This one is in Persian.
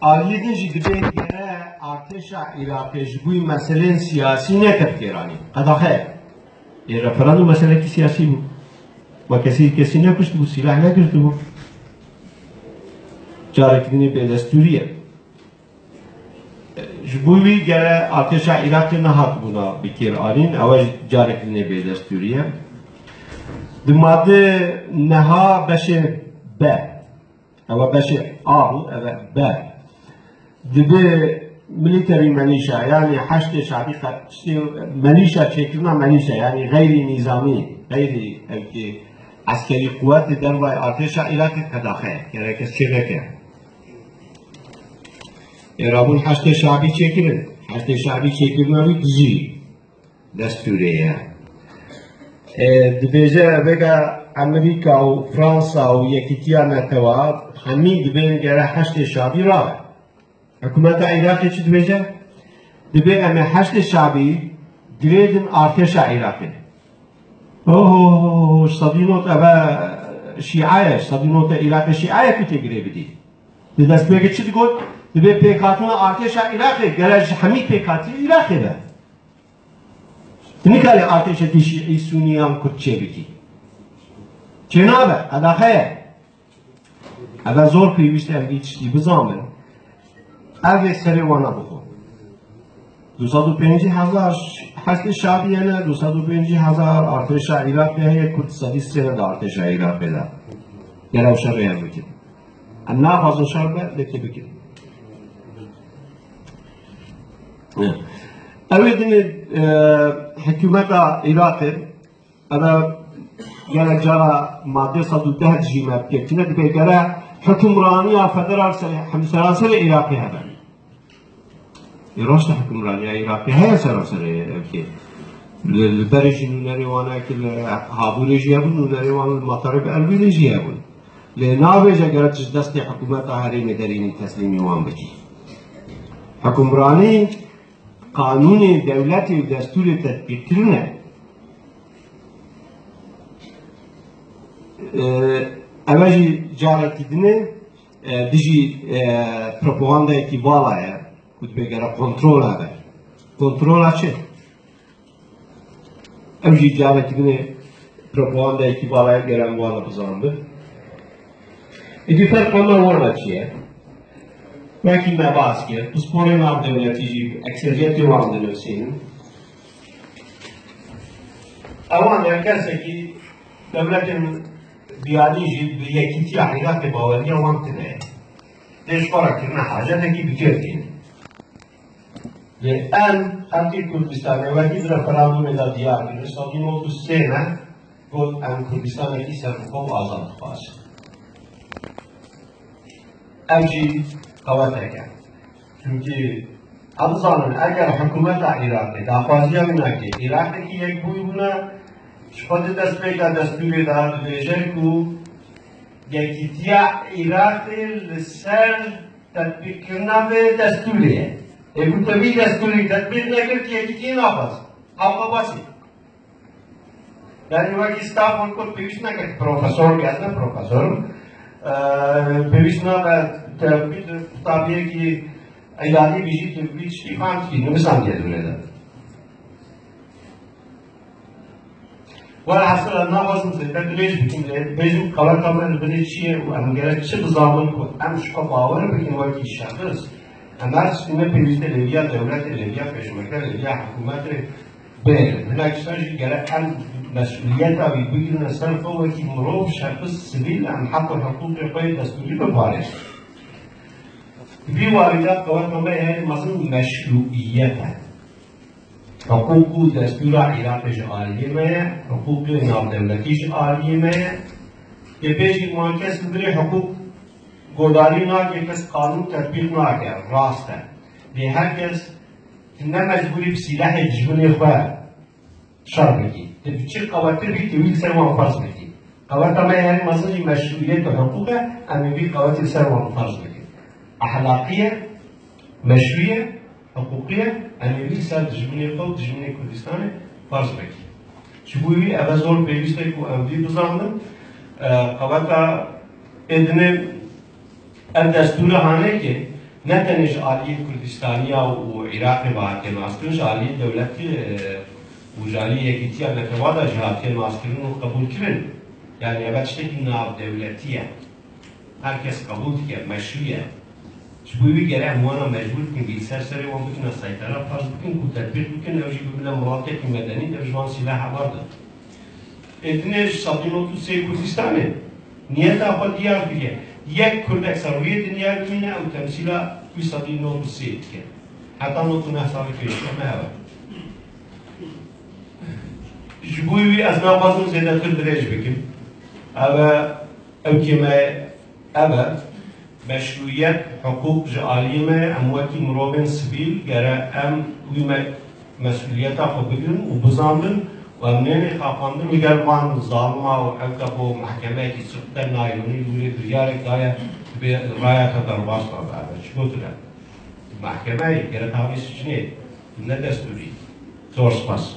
آلیدن جدیه ارتش عراقی جبوی مسئله سیاسی نکرد ایرانی. قداخه یه رفراندوم مسئله کی سیاسی بود. و کسی نکشت بود، سلاح نگرفت بود. جارکینی به دستوریه. جبوی گره ارتش عراقی نهاد بودا بکیر آرین، اول جارکینی به دستوریه. دماده نها بشه ب. اول بشه آبو اول ب. دبی ملیتری منیشا یعنی حشد شعبی منیشا چکرنا منیشا یعنی غیر نظامی غیر عسکری قوت در وای ارتش عراق کداخه که کس چه نکه ایران حشد شعبی چکرن حشد شعبی چکرنا ویجی دستوریه دبیجه بگه امریکا و فرانسا و یکیتیا نتواب همین دبین گره حشد شعبی راه حکومت عراقی چی دبیجه؟ دبی اما حشد شعبی گریدن ارتش عراقی اوه صدينوت أبا شيعية صدينوت عراق شيعية كنت تجري بدي. لذا سبيك شو تقول؟ تبي بيكاتنا أرتش عراقي جرج حميد بيكاتي عراقي ده. تنيكالي أرتش تيجي سونيان كتشي بكي. جنابه هذا خير. هذا زور في ويست أبيتشتي بزامن. أبي سري وانا بخو. 250,000 حشد شعبی نه 250,000 ارتش عراق به کردستانی سر ارتش عراق بده گرو شر یا بکن انا فاز شر به لکه بکن اولین حکومت عراق انا گره جرا ماده 110 جیمه که به گره حکمرانی فدرال همسراسر عراقی هست راشد حکمرانی عراقی هست سراسر که البرج نونریوانه که هابون جیابون نونریوان المطارب البی جیابون لناویج اگر دست حکومت حریم درینی تسلیمی وان بکی حکمرانی قانون دولت و دستور تطبیق کرنه اولی جارتی دنه دیجی پروپاگاندا کی بالاه کد بگره کنترل هده کنترل چه؟ امجی جامعه کنه پروپاگاندا کی بالای گرم والا بزنده. ایدی فرق ما ورنا چیه؟ وقتی نباس کرد، پسپوری نام دولتی جی اکثریتی وام دنوسین. اوان کسی که دولت بیانی جی یکیتی عراق باوری وام تنه. دیش کار کرنا حاجت کی بکردین. الآن خلقی کردستان وقتی رفراندوم دادیار که رسالی موضوع سه گفت ام کردستان کی سرخوب آزاد خواست. امجی قوته کرد. چونکه ابزارن اگر حکومت عراق داخوازی هم نکه عراق کی یک بوی بونه شخص دست پیدا دستور داد بیشتر کو یکیتیا عراق لسر تطبیق کرنا به دستوریه. ایکو تبی دستوری تطبیق نکرد که یکی نافذ آقا باسی یعنی وقتی استاف انکو پیش نکرد پروفسور کردن پروفسور پیش نکرد تطبیق تابعه کی ایرانی بیشی تطبیق شیفان کی نمیسان که دوره داد ولی حاصل نافذ میشه تدریج بکنه بیشتر کار کامل بدی چیه و همگره چه بزرگان کن امشکا باور بکنه وقتی شخص اما سیمه پیوسته لیبیا دولت لیبیا پشمکر لیبیا حکومت بیر بناکسانجی گره ام مسئولیت آبی بگیرن صرف وقتی مروف شخص سبیل ام حق و حقوق خواهی دستوری ببارش بی واردات قوات نمبر یعنی مثلا مشروعیت حقوق دستور عراقش عالیه میه حقوق نام دولتیش عالیه میه که پیشی منکس بگیره حقوق گوداری نه که کس قانون تطبیق نکرد راسته به هر کس نه مجبوری به سلاح جبنی خواه شر بگی چه قوانین بی تویل سر ما فرض بگی قوانین ما یعنی مثلا مشروعیت و حقوقه اما بی قوانین سر ما فرض بگی اخلاقیه مشروعیه حقوقیه اما بی سر جبنی خود جبنی کردستان فرض بگی چبویی اوازور پیوسته کو امدی بزنم قوانین ادنه الدستور هانه که نه تنش عالی کردستانیا و عراق باید ماسترش عالی دولتی و جالی یکیتیا نکوادا جهاتی ماسترین و قبول کردن یعنی ابد شتکی ناب دولتیه هر کس قبول که مشروعه شبوی گره اموانا مجبور کن بیل سر وان بکن سایتارا فرض بکن که تطبیق بکن نوشی ببینم مواقع که مدنی در جوان سلاح وارده ادنش سابینو تو سی کردستانه نیتا خود دیار بگه یک کرد اکثروی دنیا بینه او تمثیلا توی سابینو تو سی که حتی نوتو نه سالی پیشنه مهوه جبوی از نابازم زیده تر درج بکن او کمه مشروعیت حقوق جعالیمه امواتی مروبن سبیل گره وی مسئولیت خود بگیرن و بزامن و امنین خواهاندن اگر وان ظالمه و عقب و محکمه که سختر نایلونی دوری دریارک دایا به رایت در واسطه بعد چطور محکمه گره تاویسش نیه نه دستوری زور سپاس